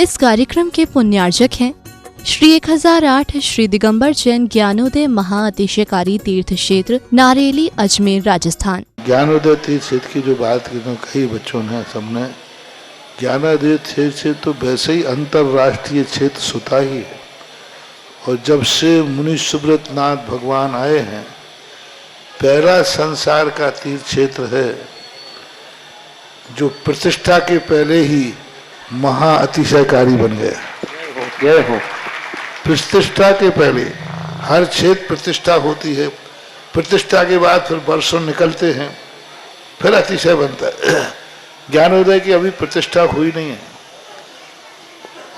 इस कार्यक्रम के पुण्यार्जक हैं श्री 1008 श्री दिगंबर जैन ज्ञानोदय महाअतिशयकारी तीर्थ क्षेत्र नारेली अजमेर राजस्थान। ज्ञानोदय तीर्थ क्षेत्र की जो बात की तो कई बच्चों ने सबने ज्ञानोदय तीर्थ क्षेत्र तो वैसे ही अंतर्राष्ट्रीय क्षेत्र सुता ही है। और जब से मुनि सुब्रत नाथ भगवान आए हैं, पहला संसार का तीर्थ क्षेत्र है जो प्रतिष्ठा के पहले ही महा अतिशयकारी बन गया। जय हो। प्रतिष्ठा के पहले हर क्षेत्र प्रतिष्ठा होती है, प्रतिष्ठा के बाद फिर वर्षों निकलते हैं, फिर अतिशय बनता है। ज्ञानोदय की अभी प्रतिष्ठा हुई नहीं है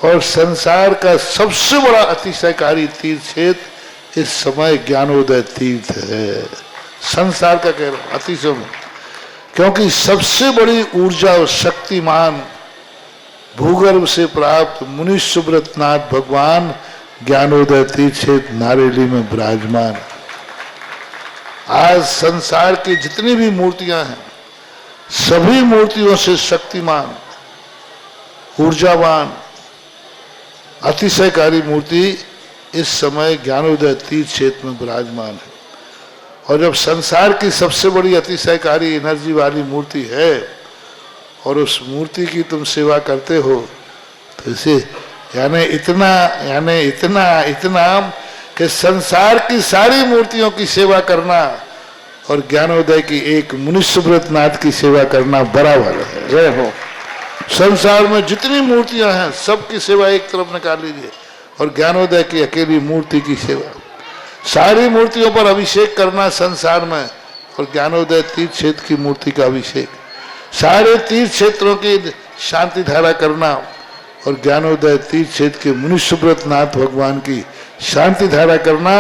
और संसार का सबसे बड़ा अतिशयकारी तीर्थ क्षेत्र इस समय ज्ञानोदय तीर्थ है। संसार का कह रहा हूं अतिशय में, क्योंकि सबसे बड़ी ऊर्जा और शक्तिमान भूगर्भ से प्राप्त मुनि सुब्रत नाथ भगवान ज्ञानोदय तीर्थ क्षेत्र नारेली में विराजमान। आज संसार की जितनी भी मूर्तियां हैं, सभी मूर्तियों से शक्तिमान, ऊर्जावान, अतिशयकारी मूर्ति इस समय ज्ञानोदय तीर्थ क्षेत्र में विराजमान है। और जब संसार की सबसे बड़ी अतिशयकारी एनर्जी वाली मूर्ति है और उस मूर्ति की तुम सेवा करते हो, तो इसे यानी इतना कि संसार की सारी मूर्तियों की सेवा करना और ज्ञानोदय की एक मुनि सुब्रत नाथ की सेवा करना बराबर है। जय हो। संसार में जितनी मूर्तियां हैं सबकी सेवा एक तरफ निकाल लीजिए और ज्ञानोदय की अकेली मूर्ति की सेवा। सारी मूर्तियों पर अभिषेक करना संसार में और ज्ञानोदय तीर्थ क्षेत्र की मूर्ति का अभिषेक, सारे तीर्थ क्षेत्रों की शांति धारा करना और ज्ञानोदय तीर्थ क्षेत्र के मुनि सुब्रत नाथ भगवान की शांति धारा करना,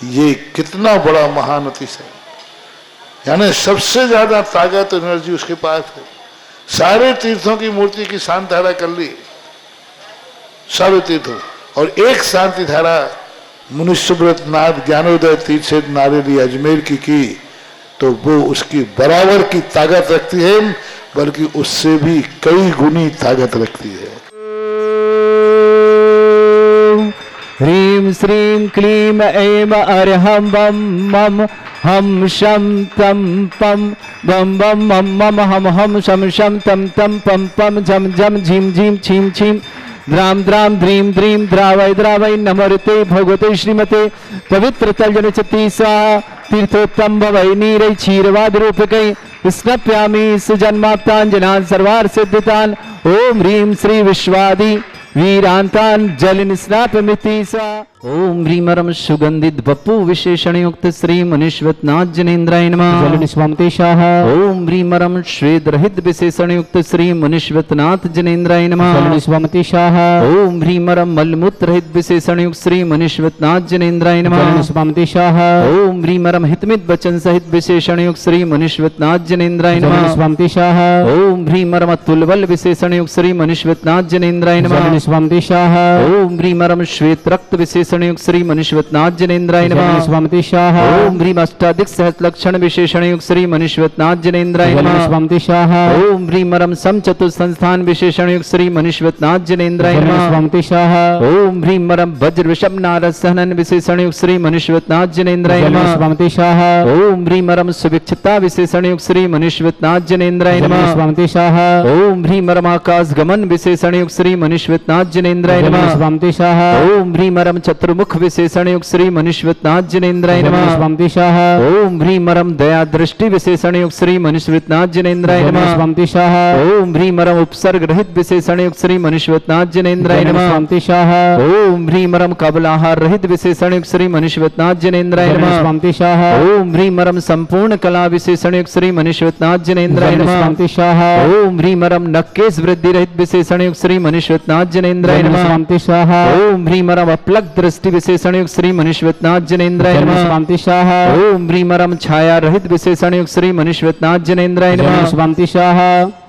ये कितना बड़ा महान अतिशय। यानी सबसे ज्यादा ताकत एनर्जी उसके पास है। सारे तीर्थों की मूर्ति की शांति धारा कर ली, सारे तीर्थों, और एक शांति धारा मुनि सुब्रत नाथ ज्ञानोदय तीर्थ क्षेत्र नारेली अजमेर की तो वो उसकी बराबर की ताकत रखती है, बल्कि उससे भी कई गुनी ताकत रखती है। ह्रीं श्रीं क्लीं ऐं अर्हं बम मम हम शम तम पम बम बम मम मम हम शम शम तम तम पम पम झम झम झीम झीम छीम छीम द्राम द्राम द्रीम द्रीम द्रावय द्रावय नमोते भगवते श्रीमते पवित्र तलजनचती स्वाहा तीर्थोत्तम भवै नीरै क्षीरवाद रूपकै स्नप्यामि सुजन्माप्ताञ्जनान् सर्वार्थ सिद्धितान्। ओम ह्रीं श्री विश्वादि वीरांतान जल निस्नापमिति सा। ओम ह्रीमरम सुगंधित बप्पु विशेषण युक्त श्री मनीश्वत नाथ जनेन्द्राय नमः। जल निस्वामतेशाह। ओम ह्रीमरम श्वेत रहित विशेषण युक्त श्री मनीश्वत नाथ जनेन्द्राय नमः। जल निस्वामतेशाह। ओम ह्रीमरम मलमूत्र रहित विशेषण युक्त श्री मनीश्वत नाथ जनेन्द्राय नमः। जल निस्वामतेशाह। ओम ह्रीमरम हितमित वचन सहित विशेषण युक्त श्री मनीश्वत नाथ जनेन्द्राय नमः। जल निस्वामतेशाह। ओम ह्रीमरम तुलबल विशेषण युक्त श्री मनीश्वत नाथ जनेन्द्राय नमः। स्वामतेशाह। ओम ह्रीमरम श्वेत रक्त विशेषण युक्त श्री मनीश्वत नाथ जनेन्द्राय नमः। स्वामतेशाह। ओम ह्रीम अष्टाधिक सहस्र लक्षण विशेषण युक्त श्री मनीश्वत नाथ जनेन्द्राय नमः। स्वामतेशाह। ओम ह्रीमरम सम चतुर्थ संस्थान विशेषण युक्त श्री मनीश्वत नाथ जनेन्द्राय नमः। स्वामतेशाह। ओम ह्रीमरम वज्र विषम नारद सहनन विशेषण युक्त श्री मनीश्वत नाथ जनेन्द्राय नमः। स्वामतेशाह। ओम ह्रीमरम सुभिक्षता विशेषण युक्त श्री मनीश्वत नाथ जनेन्द्राय नमः। स्वामतेशाह। ओम ह्रीमरम आकाश गमन विशेषण युक्त श्री मनीश्वत नाथ जनेन्द्राय नमः। स्वामतेशाह। ओम ह्रीमरम चतुर्मुख विशेषण युक्त श्री मनीश्वत नाथ जनेन्द्राय नमः। स्वामतेशाह। ओम ह्रीमरम दया दृष्टि विशेषण युक्त श्री मनीश्वत नाथ जनेन्द्राय नमः। स्वामतेशाह। ओम ह्रीमरम उपसर्ग रहित विशेषण युक्त श्री मनीश्वत नाथ जनेन्द्राय नमः। स्वामतेशाह। ओम ह्रीमरम कबलाहार रहित विशेषण युक्त श्री मनीश्वत नाथ जनेन्द्राय नमः। स्वामतेशाह। ओम ह्रीमरम संपूर्ण कला विशेषण युक्त श्री मनीश्वत नाथ जनेन्द्राय नमः। स्वामतेशाह। ओम ह्रीमरम नक्केश वृद्धि रहित विशेषण युक्त श्री मनीश्वत नाथ जनेन्द्राय नमः। स्वामतेशाह। ओम ह्रीमरम अपलक दृष्टि विशेषण युक्त श्री मनीश्वत नाथ जनेन्द्राय नमः। स्वामतेशाह। ओम ह्रीमरम छाया रहित विशेषण युक्त श्री मनीश्वत नाथ जनेन्द्राय नमः। स्वामतेशाह।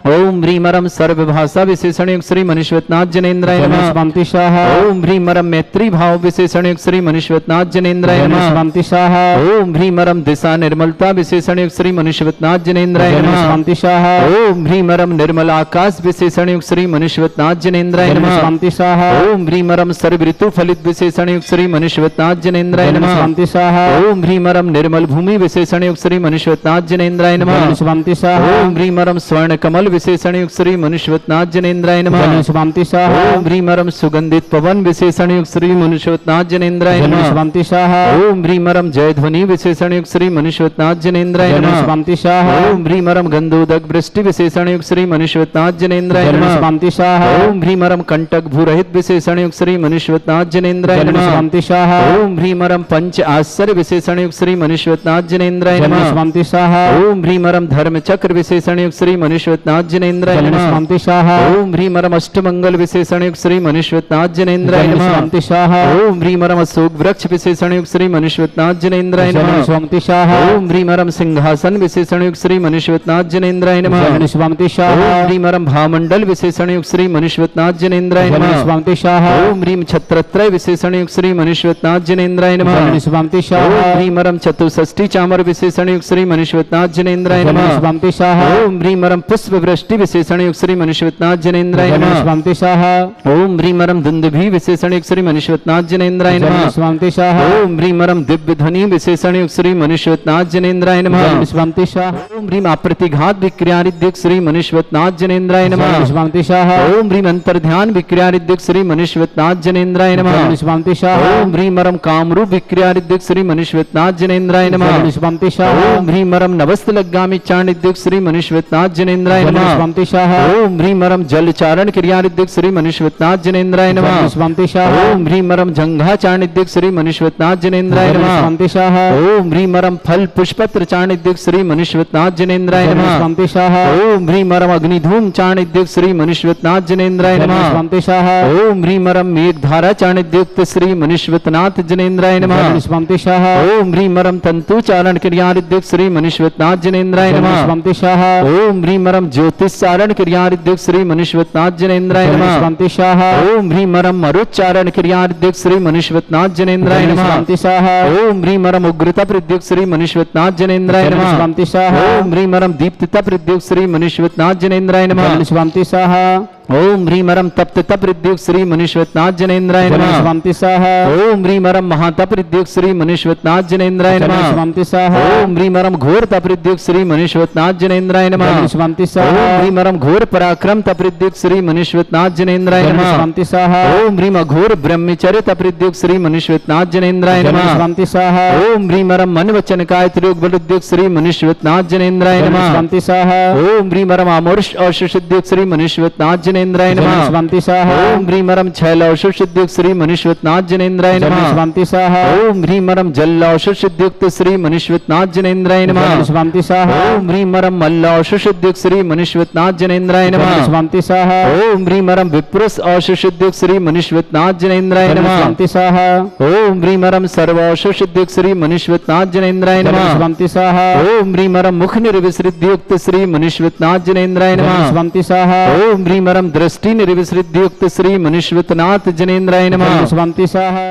ओम ह्रीमरम सर्वभाषा विशेषण युक्त श्री मनीश्वरनाथ जनेन्द्राय नमः। स्वामी स्वाहा। ओम ह्रीमरम मैत्री भाव विशेषण युक्त श्री मनीश्वरनाथ जनेन्द्राय नमः। स्वामी स्वाहा। ओम ह्रीमरम दिशा निर्मलता विशेषण युक्त श्री मनीश्वरनाथ जनेन्द्राय नमः। स्वामी स्वाहा। ओम ह्रीमरम निर्मल आकाश विशेषण युक्त श्री मनीश्वरनाथ जनेन्द्राय नमः। स्वामी स्वाहा। ओम ह्रीमरम सर्व ऋतु फलित विशेषण युक्त श्री मनीश्वरनाथ जनेन्द्राय नमः। स्वामी स्वाहा। ओम ह्रीमरम निर्मल भूमि विशेषण युक्त श्री मनीश्वरनाथ जनेन्द्राय नमः। स्वामी स्वाहा। ओम ह्रीमरम स्वर्ण कमल विशेषण युक्त श्री मनीश्वरनाथ जनेन्द्राय नमः। स्वामी स्वाहा। ओम ह्रीमरम सुगंधित पवन विशेषण युक्त श्री मनीश्वरनाथ जनेन्द्राय नमः। स्वामी स्वाहा। ओम ह्रीमरम जय ध्वनि विशेषण युक्त श्री मनीश्वरनाथ जनेन्द्राय नमः। स्वामी स्वाहा। ओम ह्रीमरम गंधोदक वृष्टि विशेषण युक्त श्री मनीश्वरनाथ जनेन्द्राय नमः। स्वामी स्वाहा। ओम ह्रीमरम कंटक भूरहित विशेषण युक्त श्री मनीश्वरनाथ जनेन्द्राय नमः। स्वामी स्वाहा। ओम ह्रीमरम पंच आश्चर्य विशेषण युक्त श्री मनीश्वरनाथ जनेन्द्राय नमः। स्वामी स्वाहा। ओम ह्रीमरम धर्म चक्र विशेषण युक्त श्री मनीश्वरनाथ जनेन्द्राय नमः। स्वामी स्वाहा। ओम ह्रीमरम अष्टमंगल विशेषण युक्त श्री मनीश्वरनाथ जनेन्द्राय नमः। स्वामी स्वाहा। ओम ह्रीमरम अशोक वृक्ष विशेषण युक्त श्री मनीश्वरनाथ जनेन्द्राय नमः। स्वामी स्वाहा। ओम ह्रीमरम सिंहासन विशेषण युक्त श्री मनीश्वरनाथ जनेन्द्राय नमः। स्वामी स्वाहा। ओम ह्रीमरम भामंडल विशेषण युक्त श्री मनीश्वरनाथ जनेन्द्राय नमः। स्वामी स्वाहा। ओम ह्रीम छत्रत्रय विशेषण युक्त श्री मनीश्वरनाथ जनेन्द्राय नमः। स्वामी ओम स्वाहा। ह्रीमरम चतुष्षष्टि चामर विशेषण युक्त श्री मनीश्वरनाथ जनेन्द्राय नमः। स्वामी स्वाहा। ओम ह्रीमरम पुष्प वृष्टि विशेषण युक्त श्री मनीश्वरनाथ जनेन्द्राय नमः। स्वामी स्वाहा। ओम ह्रीमरम दुंदुभि विशेषण युक्त श्री मनीश्वरनाथ जनेन्द्राय नमः। स्वामी स्वाहा। ओम ह्रीमरम दिव्य ध्वनि विशेषण युक्त श्री मनीश्वरनाथ जनेन्द्राय नमः। स्वामी स्वाहा। ओम ह्रीम अप्रतिघात विक्रियारिद्युक्त श्री मनीश्वरनाथ जनेन्द्राय नमः। स्वामी स्वाहा। ओम ह्रीम अंतर्ध्यान विक्रियारिद्युक्त श्री मनीश्वरनाथ जनेन्द्राय नमः। स्वामी स्वाहा। ओम ह्रीमरम कामरूप विक्रियारिद्युक्त श्री मनीश्वरनाथ जनेन्द्राय नमः। स्वामी स्वाहा। ओम ह्रीमरम नवस्तलगामी चाणिद्युक्त श्री मनीश्वरनाथ जनेन्द्राय नमः। स्वामी स्वाहा। ओम ह्रीमरम जलचारण क्रियारिद्युक्त श्री मनीश्वरनाथ जनेन्द्राय नमः। स्वामी स्वाहा। ओम ह्रीमरम जंघा चाणिद्युक्त श्री मनीश्वरनाथ जनेन्द्राय नमः। स्वामी स्वाहा। ओम ह्रीमरम फल पुष्पत्र चाणिद्युक्त श्री मनीश्वरनाथ जनेन्द्राय नमः। स्वामी स्वाहा। ओम ह्रीमरम अग्निधूम चाणिद्युक्त श्री मनीश्वरनाथ जनेन्द्राय नमः। स्वामी स्वाहा। ओम ह्रीमरम मेघधारा चाणिद्युक्त श्री मनीश्वरनाथ जनेन्द्राय नमः। स्वामी स्वाहा। ओम ह्रीमरम तंतु चारण क्रियारिद्युक्त श्री मनीश्वरनाथ जनेन्द्राय नमः। स्वामी स्वाहा। ओम ह्रीमरम ज्योतिष चारण क्रियारिद्युक्त श्री मनीश्वरनाथ जनेन्द्राय नमः। स्वामी स्वाहा। ओम ह्रीमरम मरुच्चारण क्रियारिद्युक्त श्री मनीश्वरनाथ जनेन्द्राय नमः। स्वामी स्वाहा। ओम ह्रीमरम उग्रता प्रद्युक्त श्री मनीश्वरनाथ जनेन्द्राय नमः। स्वामी स्वाहा। ओम ह्रीमरम दीप्तता प्रद्युक्त श्री मनीश्वरनाथ जनेन्द्राय नमः। स्वामी स्वाहा। ओम ह्रीमरम तप्तता प्रद्युक्त श्री मनीश्वरनाथ जनेन्द्राय नमः। स्वामी स्वाहा। ओम ह्रीमरम महाता प्रद्युक्त श्री मनीश्वरनाथ जनेन्द्राय नमः। स्वामी स्वाहा। ओम ह्रीमरम घोर तप्रद्युक्त श्री मनीश्वरनाथ जनेन्द्राय नमः। स्वामी ओम स्वाहा। ह्रीमरम घोर पराक्रम तप्रद्युक्त श्री मनीश्वरनाथ जनेन्द्राय नमः। स्वामी स्वाहा। ओम ह्रीम घोर ब्रह्मचर्य तप्रद्युक्त श्री मनीश्वरनाथ जनेन्द्राय नमः। स्वामी स्वाहा। ओम ह्रीमरम मन वचन काय त्रियोग बलुद्युक्त श्री मनीश्वरनाथ जनेन्द्राय नमः। स्वामी स्वाहा। ओम ह्रीमरम अमोर्ष औषुषुद्युक्त श्री मनीश्वरनाथ जनेन्द्राय नमः। स्वामी स्वाहा। ओम ह्रीमरम छैल औषुषुद्युक्त श्री मनीश्वरनाथ जनेन्द्राय नमः। स्वामी स्वाहा। ओम ह्रीमरम जल औषुषुद्युक्त श्री मनीश्वरनाथ जनेन्द्राय नमः। स्वामी स्वाहा। ओम ह्रीमरम मल्ल औषुषुद्युक्त श्री मनीश्वरनाथ जनेन्द्राय नमः। स्वामी स्वाहा। ओम ह्रीमरम विप्रुष औषुषुद्युक्त श्री मनीश्वरनाथ जनेन्द्राय नमः। स्वामी स्वाहा। ओम ह्रीमरम सर्व औषुषुद्युक्त श्री मनीश्वरनाथ जनेन्द्राय नमः। स्वामी स्वाहा। ओम ह्रीमरम मुख निर्विसृद्युक्त श्री मनीश्वरनाथ जनेन्द्राय नमः। स्वामी स्वाहा। ओम ह्रीमरम दृष्टि निर्विसृद्युक्त श्री मनीश्वरनाथ जनेन्द्राय नमः। स्वामी स्वाहा।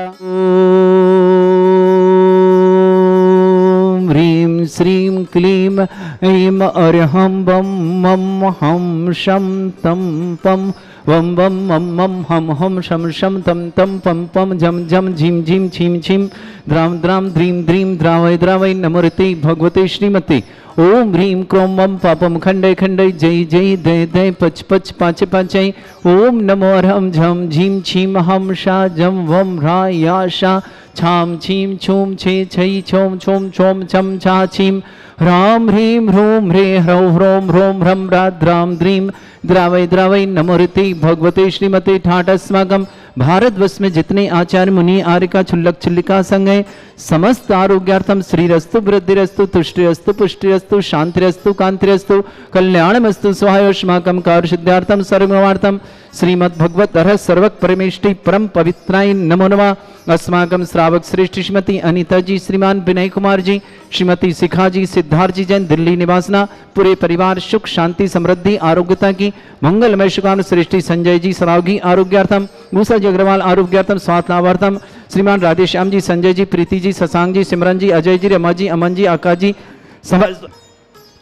ओम ह्रीं श्रीं क्लीं ऐं अर्हं बम मम हम शम तम पम वम वम मम मम हम हम शम शम तम तम पम पम झम झम झिम झिम छिम छिम द्राम द्राम द्रीम द्रीम द्रावय द्रावय नमोरते भगवते श्रीमते ओम ह्रीं क्रोम मम पापम खंडय खंडय जय जय दय दय पच पच पाचे पाचय ओम नमो अर्हं झम झीम छीम हम शा जम वम रा या शा छाम छीम छूम छे छई छोम छोम छोम छम छा छीम ह्राम ह्रीं ह्रूम ह्रे ह्रौ ह्रोम ह्रोम ह्रम रा द्राम द्रीम द्रावय द्रावय नमोरते भगवते श्रीमते ठाट अस्माकम भारतवर्ष में जितने आचार्य मुनि आर्यका छुल्लक छुल्लिका संघ है समस्त आरोग्यार्थम श्रीरस्तु वृद्धिरस्तु तुष्टिरस्तु पुष्टिरस्तु शांतिरस्तु कांतिरस्तु कल्याणमस्तु स्वाहायोष्माकम कार्यसिद्ध्यार्थम सर्वमार्थम श्रीमद् भगवत अर्ह सर्वक परमेष्टि परम पवित्राय नमो नमः। अस्माकम श्रावक श्रेष्ठ श्रीमती अनिता जी, श्रीमान विनय कुमार जी, श्रीमती शिखा जी सिद्धार्थ जी जैन दिल्ली निवासना पूरे परिवार सुख शांति समृद्धि आरोग्यता की मंगलमय शुभकामना। श्रेष्ठी संजय जी सरावगी आरोग्यार्थम, मूसा जी अग्रवाल आरोग्यार्थम स्वास्थ्य लाभार्थम, श्रीमान राधेश्याम जी, संजय जी, प्रीति जी, शशांक जी, सिमरन जी, अजय जी, रमा जी, अमन जी, आकाश जी,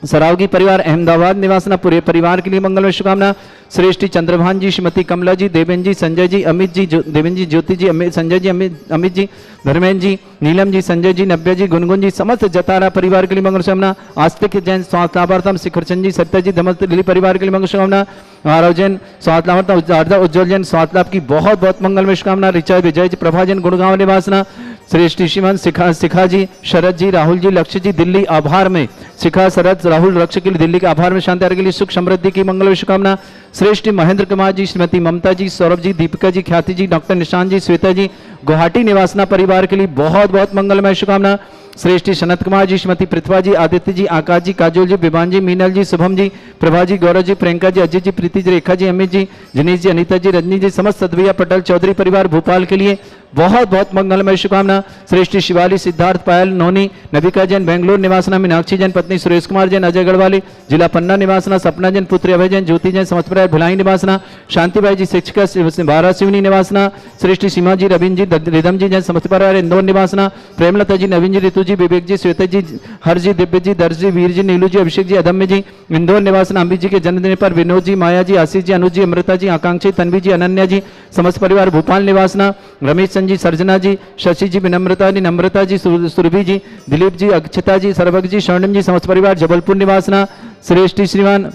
सरावगी परिवार अहमदाबाद निवासना पूरे परिवार के लिए मंगलमय शुभकामना। श्रेष्ठी चंद्रभान जी, श्रीमती कमला जी, देवेंद्र जी, संजय जी, अमित जी, देवेंद्र जी, ज्योति जी, संजय जी, अमित जी, धर्मेंद्र जी, नीलम जी, संजय जी, नव्या जी, गुनगुन जी, समस्त जतारा परिवार के लिए मंगल शुभकामना। आस्तिक जैन स्वास्थ्य लाभार्थम, शिखरचंद जी, सत्या जी, धमत दिल्ली परिवार के लिए मंगल शुभकामना। आरव जैन स्वास्थ्य लाभार्थम, उज्जवल जैन स्वास्थ्य लाभ की बहुत बहुत मंगलमय शुभकामना। ऋचा विजय जी, प्रभा जैन गुड़गांव निवासना। श्रेष्ठी श्रीमान शिखा जी, शरद जी, राहुल जी, लक्ष्य जी, दिल्ली आभार में, शिखा, शरद, राहुल, लक्ष्य के लिए दिल्ली के आभार में शांति के लिए सुख समृद्धि की मंगल शुभकामना। श्रेष्ठी महेंद्र कुमार जी, श्रीमती ममता जी, सौरभ जी, दीपिका जी, ख्याति जी, डॉक्टर निशांत जी, श्वेता जी, गुवाहाटी निवासना परिवार के लिए बहुत बहुत मंगलमय शुभकामना। श्रेष्ठी सनत कुमार जी, श्रीमती पृथ्वा जी, आदित्य जी, आकाश जी, काजोल जी, विभान जी, मीनल जी, शुभम जी, प्रभा जी, गौरव जी, प्रियंका जी, अजय जी, प्रीति जी, रेखा जी, अमित जी, जनीश जी, अनीता जी, रजनी जी, समस्त सदभैया पटेल चौधरी परिवार भोपाल के लिए बहुत बहुत मंगलमय शुभकामना। श्रेष्ठी शिवाली, सिद्धार्थ, पायल, नोनी, नविका जैन बेंगलोर निवासना, मीनाक्षी जैन पत्नी, सुरेश कुमार जैन, अजय गढ़वाली, जिला पन्ना निवासना, सपना जैन पुत्री, अभय जैन, ज्योति जैन, समस्तराय भिलाई निवासना, शांतिबाई जी, शिक्षिका, बारा सिवनी निवासना। श्रेष्ठी सीमा जी, रविंद्र जी, रिदम जी जैन, समस्त परिवार इंदौर निवासना। प्रेमलता जी, नवीन जी, ऋतु जी, विवेक जी, श्वेता जी, हर जी, दिव्य जी, दर्श जी, वीर जी, नीलू जी, अभिषेक जी, अदम्य जी, इंदौर निवासना। अम्बित जी के जन्मदिन पर विनोद जी, माया जी, आशीष जी, अनुज जी, अमृता जी, आकांक्षी, तन्वी जी, अनन्या जी, समस्त परिवार भोपाल निवासना। रमेश चंद जी, सर्जना जी, शशि जी, विनम्रता जी, नम्रता जी, सुरभि जी, दिलीप जी, अक्षता जी, सर्वक जी, स्वर्णिम जी, समस्त परिवार जबलपुर निवासना। श्रेष्ठी श्रीमान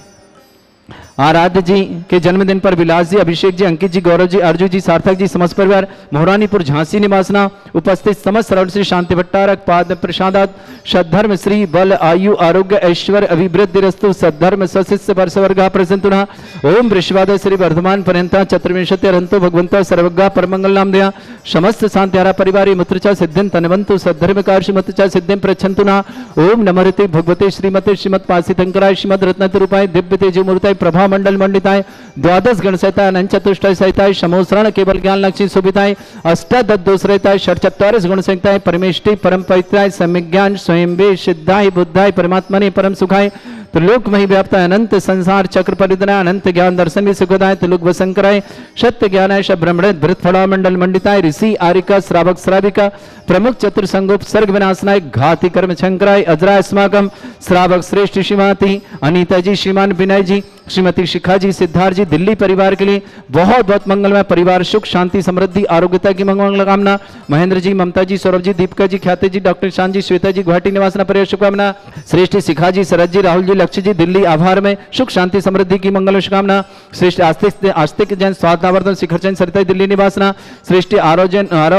आराध्य जी के जन्मदिन पर विलास जी, अभिषेक जी, अंकित जी, गौरव जी, अर्जुन जी, सार्थक जी, समस्त परिवार मोहरानीपुर झांसी निवासना। उपस्थित समस्त श्रवण श्री शांति भट्टारक पाद प्रसादात सद्धर्म श्री बल आयु आरोग्य ऐश्वर्य अभिवृद्धि रस्तु सद्धर्म सशिष्य वर्षवर्गा प्रसंतुना। ओम वृषवादय श्री वर्धमान पर्यंता चतुर्विंशति अरंतो भगवंत सर्वज्ञा परमंगल नाम दया समस्त शांत्यारा परिवारी मुत्रचा सिद्धिं तनवंतु सद्धर्म कार्य मुत्रचा सिद्धिं प्रच्छन्तुना। ओम नमरते भगवते श्रीमते श्रीमद पासितंकराय श्रीमद रत्नत रूपाय दिव्य तेजो मूर्ताय प्रभा मंडल मंडिताय द्वादश गण सहिताय अनंत चतुष्टय सहिताय समोसरण केवल ज्ञान लक्ष्मी शोभिताय अष्टादशरहिताय षट्चत्वारिश गुण संहिताय परमेष्टि परम पवित्राय सम्यक ज्ञान स्वयं वे सिद्धाय बुद्धाय परमात्मने परम सुखाय त्रिलोक मही व्याप्ताय अनंत संसार चक्र परिधनाय अनंत ज्ञान दर्शन भी सुखदाय त्रिलोक वसंकराय सत्य ज्ञानाय ब्रह्मण भृत फड़ा मंडल मंडिताय ऋषि आरिका श्रावक श्राविका प्रमुख चतुर संगोप सर्ग विनाशनाय घाति कर्म शंकराय अजराय अस्माकम श्रावक श्रेष्ठ श्रीमती अनीता जी, श्रीमान विनय जी, श्रीमती शिखा जी, सिद्धार्थ जी, दिल्ली परिवार के लिए बहुत बहुत मंगलमय परिवार सुख शांति समृद्धि आरोग्यता की मंगल कामना। महेंद्र जी, ममता जी, सौरभ जी, दीपिका जी, ख्याति जी, डॉक्टर शांत जी, श्वेता जी, गुवाहाटी निवासना परिवार शुभकामना। श्रेष्ठ शिखा जी, शरद जी, राहुल जी, लक्ष्य जी, दिल्ली आभार में सुख शांति समृद्धि की मंगल शुभकामना। श्रेष्ठ आस्तिक जैन स्वास्थ्य लाभार्थम शिखरचंद सरिता दिल्ली निवासना। श्रेष्ठ आरव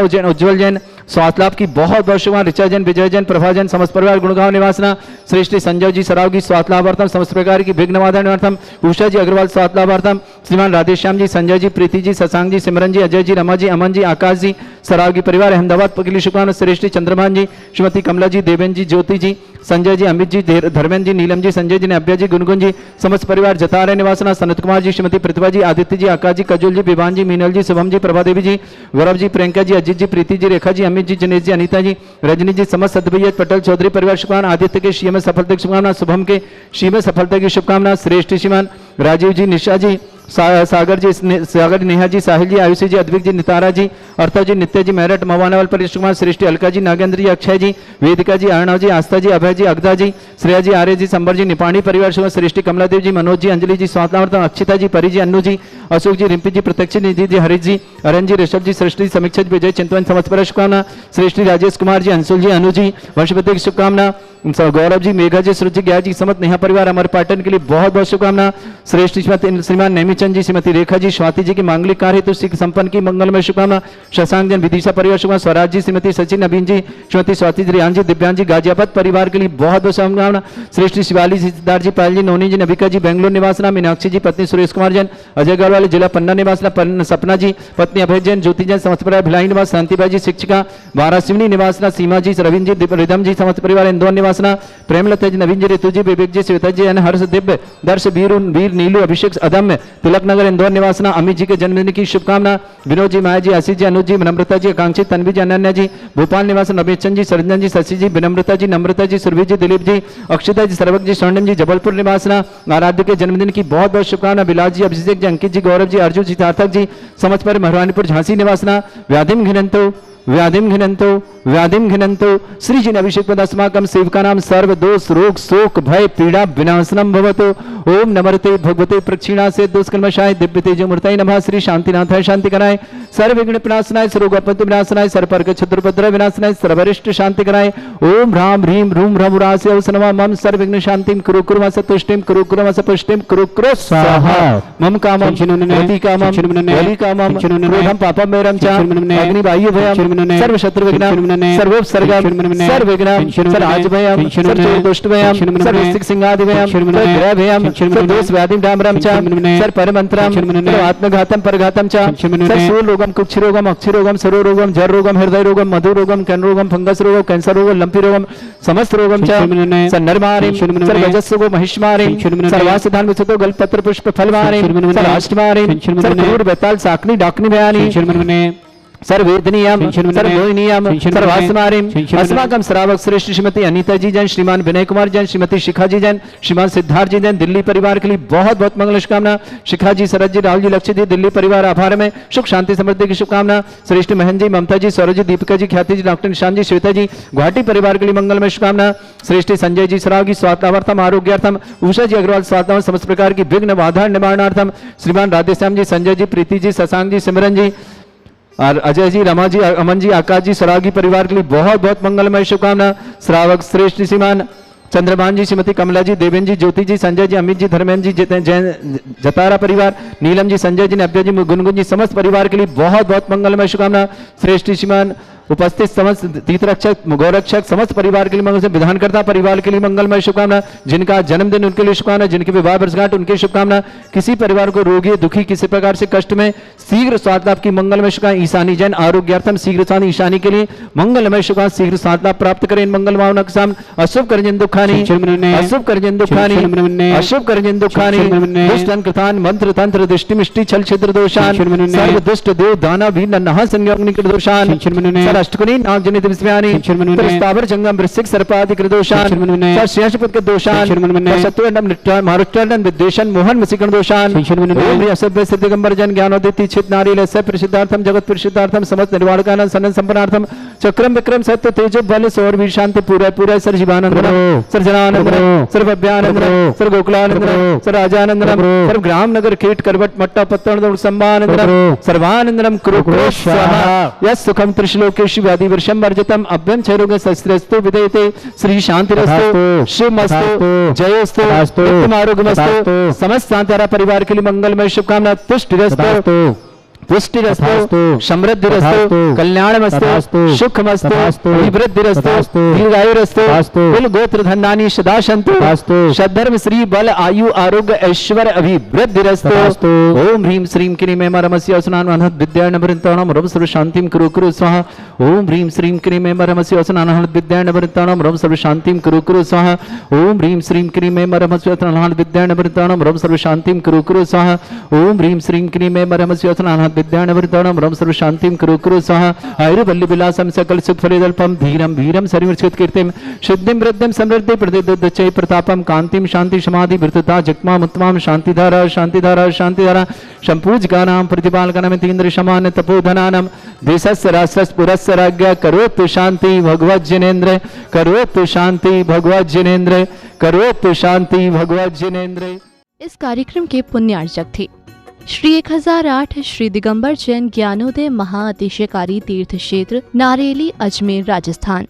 जैन उज्जवल जैन स्वास्थ्य लाभ की बहुत बहुत शुभकामना। ऋचा जैन, विजय जैन, प्रभा जैन, समस्त परिवार गुड़गांव निवासना। श्रेष्ठ संजय जी सरावगी स्वास्थ्य लाभार्थम समस्त प्रकार की विघ्न वादनार्थम। उषा जी अग्रवाल स्वास्थ्य लाभार्थम। श्रीमान राधेश्याम जी, संजय जी, प्रीति जी, शशांक जी, सिमरन जी, अजय जी, रमा जी, अमन जी, आकाश जी, सरावगी परिवार अहमदाबाद के लिए शुभकामना। श्रेष्ठ चंद्रभान जी, श्रीमती कमला जी, देवेंद्र जी, ज्योति जी, संजय जी, अमित जी, धर्मेंद्र जी, नीलम जी, संजय जी, नव्या जी, गुनगुन जी, समस्त परिवार जतारे निवासना। सनत कुमार जी, श्रीमती पृथ्वा जी, आदित्य जी, आकाश जी, कजोल जी, विभान जी, मीनल जी, शुभम जी, प्रभा देवी जी, गौरव जी, प्रियंका जी, अजित जी, प्रीति जी, रेखा जी, अमित जी, जनेश जी, अनीता जी, रजनी जी, समस्त सदभैया पटेल चौधरी परिवार शुभकामना। आदित्य के शी में सफलता की शुभकामना। शुभम के शी में सफलता की शुभकामना। श्रेष्ठ श्रीमान राजीव जी, निशा जी, सागर जी, नेहा जी, साहिल जी, आयुषी जी, अद्विक जी, नितारा जी, अर्था जी, नित्य जी, मेरठ मवानावल परिवार शुभकामना। श्रेष्ठ अलका जी, नागेंद्र जी, अक्षय जी, वेदिका जी, अर्णव जी, आस्था जी, अभय जी, अगदा जी, श्रेया जी, आर्य जी, संबर जी, निपाणी परिवार शुभकामना। श्रेष्ठ कमलादेव जी, मनोज जी, अंजलि जी, स्वास्थ्य, अक्षिता जी, परी जी, अन्नू जी, अशोक जी, रिंपी जी, प्रत्यक्ष निधि जी, हरीश जी, अरन जी, ऋषभ जी, सृष्टि समीक्षा जी, विजय चिंतवन समस्त परिवार शुभकामना। श्रेष्ठ राजेश कुमार जी, अंशुल जी, अनु जी, वंशपति की शुभकामना। गौरव जी, मेघा जी, सुरज जी, ज्ञा जी, समस्त नेहा परिवार अमर पाटन के लिए बहुत बहुत शुभकामना। श्रेष्ठ श्रीमान नेमीचंद जी, श्रीमती रेखा जी, स्वाति जी की मांगलिक कार्य हेतु सिख संपन्न की मंगलमय शुभकामना। शशांक जन, विदिशा परिवार शुभकामना। स्वराज जी, श्रीमती सचिन नवीन जी, श्रीमती स्वाति जी, रियान जी, दिव्यांग जी, गाजियाबाद परिवार के लिए बहुत बहुत शुभकामना। श्रेष्ठ शिवाली जी, सिद्धार्थ जी, पायल जी, नोनी जी, नविका जी, बेंगलोर निवासना। मीनाक्षी जी, पत्नी सुरेश कुमार जैन, अजय गढ़वाल, जिला पन्ना निवासना। सपना जी, पत्नी अभय जैन, ज्योति जैन, समस्त परिवार भिलाई निवास। शांतिबाई जी, शिक्षिका वारासिवनी निवासना। सीमा जी, रविंद्र जी, रिदम जी, समस्त परिवार इंदौर निवासना। प्रेमलता जी, नवीन जी, ऋतु जी, विवेक जी, श्वेता जी, हर्ष, दिव्य दर्श, वीर नीलू, अभिषेक, अदम्य तिलक नगर इंदौर निवासना अमित जी के जन्मदिन की शुभकामना। विनोद जी, माया जी, आशीष जी, अनुज जी, नम्रता जी, आकांक्षी, तन्वी जी, अनन्या जी, भोपाल निवासन अमित चंद जी, सरंजन जी, शशि जी, विनम्रता जी, नम्रता जी, सुरभि जी, दिलीप जी, अक्षिता जी, सर्वक जी, स्वर्णिम जी, जबलपुर निवासना आराध्य के जन्मदिन की बहुत बहुत शुभकामना। बिलास जी, अभिषेक जी, अंकित जी, गौरव जी, अर्जुन जी, सार्थक जी, समझ पर महरानीपुर झांसी निवासना व्याधिम घिनंतो व्याधिम घिनंतो व्याधिम घिनंतो श्री जी अभिषेक पदास्माकम सेवका नाम सर्व दोष रोग शोक भय पीड़ा विनाशनम भवतो। ओम नमरते भगवते प्रक्षिणा से दुष्कर्मशाय दिव्य तेज मूर्तये नमः। श्री शांतिनाथाय शांति कराय, सर्व विघ्न विनाशनाय, सर्वोपद्रव विनाशनाय, सर्वपर्क क्षुद्रपद्रव विनाशनाय, सर्वरिष्ट शांति कराय। ओम ह्राम ह्रीम रूम रघुरास्य नमः। मम सर्व विघ्न शांतिम कुरु कुरु वस तुष्टिम कुरु कुरु वस पुष्टिम कुरु कुरु स्वाहा। मम कामम वति कामम वलि कामम क्रोधम पापम मेरम च अग्नि वायु भयम सर्व शत्रु विघ्न सर्वोपसर्गम सर्वविघ्नम सर्वराज भयम सर्वदुष्ट भयम सर्वसिक सिंहादि भयम सर्वग्रह भयम सर्वदोष व्याधि डामरम च सर्वपरमंत्रम सर्वात्मघातम परघातम च सर्वशूल रोगम कुक्षि रोगम अक्षि रोगम सरो रोगम जर रोगम हृदय रोगम मधु रोगम कैन रोगम फंगस रोगम कैंसर रोगम लंपी रोगम समस्त रोगम च सर्वनरमारिम सर्वजस्सुगो महिष्मारिम सर्वासिधान विसुतो गलपत्र पुष्प फलमारिम सर्वाष्टमारिम सर्वक्रूर बेताल साकनी डाकनी भयानी सर्ववेदनीयम सर्वमोहिनीयम सर्वास्मारिम अस्माकम श्रावक श्रेष्ठ श्रीमती अनीता जी जैन, श्रीमान विनय कुमार जैन, श्रीमती शिखा जी जैन, श्रीमान सिद्धार्थ जी जैन, दिल्ली परिवार के लिए बहुत बहुत मंगल शुभकामना। शिखा जी, शरद जी, राहुल जी, लक्ष्य जी, दिल्ली परिवार आभार में सुख शांति समृद्धि की शुभकामना। श्रेष्ठ महन जी, ममता जी, सौरभ जी, दीपिका जी, ख्याति जी, डॉक्टर निशान जी, श्वेता जी, गुवाहाटी परिवार के लिए मंगलमय शुभकामना। श्रेष्ठ संजय जी, सराव की स्वास्थ्यार्थम आरोग्यार्थम, उषा जी अग्रवाल स्वास्थ्य समस्त प्रकार की विघ्न बाधा निवारणार्थम, श्रीमान राधेश्याम जी, संजय जी, प्रीति जी, शशांक जी, सिमरन जी और अजय जी, रमा जी, अमन जी, आकाश जी, सरागी परिवार के लिए बहुत बहुत मंगलमय शुभकामना। श्रावक श्रेष्ठ श्रीमान चंद्रभान जी, श्रीमती कमला जी, देवेंद्र जी, ज्योति जी, संजय जी, अमित जी, धर्मेंद्र जी, जैन जतारा परिवार, नीलम जी, संजय जी, नव्या जी, गुनगुन जी, समस्त परिवार के लिए बहुत बहुत मंगलमय शुभकामना। श्रेष्ठ श्रीमान उपस्थित समस्त तीर्थरक्षक गौरक्षक समस्त परिवार के लिए मंगल, विधानकर्ता परिवार के लिए मंगलमय शुभकामना। जिनका जन्मदिन उनके लिए शुभकामना, जिनके विवाह वर्षगांठ उनकी शुभकामना। किसी परिवार को रोगी दुखी किसी प्रकार से कष्ट में शीघ्र स्वास्थ्य लाभ की मंगलमय शुभकामना। ईशानी जैन आरोग्यार्थम शीघ्र स्वास्थ्य ईशानी के लिए मंगलमय शुभकामना, शीघ्र स्वास्थ्य लाभ प्राप्त करें। मंगल भावना के सामने अशुभ करजन दुखानी अशुभ करजन दुखानी अशुभ करजन दुखानी दुष्टन कृतान मंत्र तंत्र दृष्टि मिष्टि छल छिद्र दोषान सर्व दुष्ट देव दाना भी नहा संज्ञाग्नि दोषान अष्टकुनी नाम जनित विस्मयानि स्थावर जंगम वृश्चिक सर्पादि कृदोषान शेषपद के दोषान शत्रुंडम मारुष्टंडन विद्वेषण मोहन मसिकण दोषान ओम असभ्य सिद्धिगंबर जन ज्ञानोदिति चित नारी लस्य प्रसिद्धार्थम जगत प्रसिद्धार्थम समस्त निर्वाणकानंद सनन संपन्नार्थम चक्रम विक्रम सत्य तेजो बल सौर वीर शांति पूरा पूरा सर जीवानंद सर जनानंद सर भव्यानंद सर गोकुलानंद सर राजानंद सर ग्राम नगर कीट करवट मट्टा पत्तन सम्मानंद सर्वानंदम कुरु स्वाहा यस सुखम त्रिश्लोकेश व्याधि वर्षम वर्जितम अभ्यम क्षयरोग शस्त्रस्तु विदेते श्री शांतिरस्तु शिवमस्तु जयोस्तु उत्तम आरोग्यमस्तु समस्त शांतारा परिवार के लिए मंगलमय शुभकामना। तुष्टिरस्तु पुष्टिरस्तु समृद्धिरस्तु कल्याणमस्तु सुखमस्तु अभिवृद्धिरस्तु दीर्घायुरस्तु कुल गोत्र धनानि सदा सन्तु सद्धर्म श्री बल आयु आरोग्य ऐश्वर्य अभिवृद्धिरस्तु। ओम ह्रीं श्रीं क्रीं ऐं मरमस्य असनानहत विद्यार्णवृन्तानां रव सर्व शांतिं कुरु कुरु स्वाहा। ओम ह्रीं श्रीं क्रीं ऐं मरमस्य असनानहत विद्यार्णवृन्तानां रव सर्व शांतिं कुरु कुरु स्वाहा। ओम ह्रीं श्रीं क्रीं ऐं मरमस्य असनानहत विद्यार्णवृन्तानां रव सर्व शांतिं कुरु कुरु स्वाहा। ओम ह्रीं श्रीं क्रीं ऐं मरमस्य असनानहत विद्यार्णवृन्तानां रव सर्व शांतिं कुरु कुरु स्वाहा। आयुर्वल्ली विलासं सकल सुख फलितल्पं धीरं वीरं सर्वश्रुत कीर्तिं सिद्धिं वृद्धिं समृद्धि प्रतिदुच्चै प्रतापं कांतिं शांति समाधि वृत्तता जगमाम उत्तमां शांतिधारा शांतिधारा शांतिधारा संपूजकानां प्रतिपालकानां तीन्द्र समान तपोधनानां देशस्य राष्ट्रस्य पुरस्य राज्ञा करोतु शांति भगवत जिनेन्द्र करोतु शांति भगवत जिनेन्द्र करोतु शांति भगवत जिनेन्द्र। इस कार्यक्रम के पुण्यार्चक थे श्री 1008 श्री दिगंबर जैन ज्ञानोदय महाअतिशयकारी तीर्थ क्षेत्र नारेली, अजमेर, राजस्थान।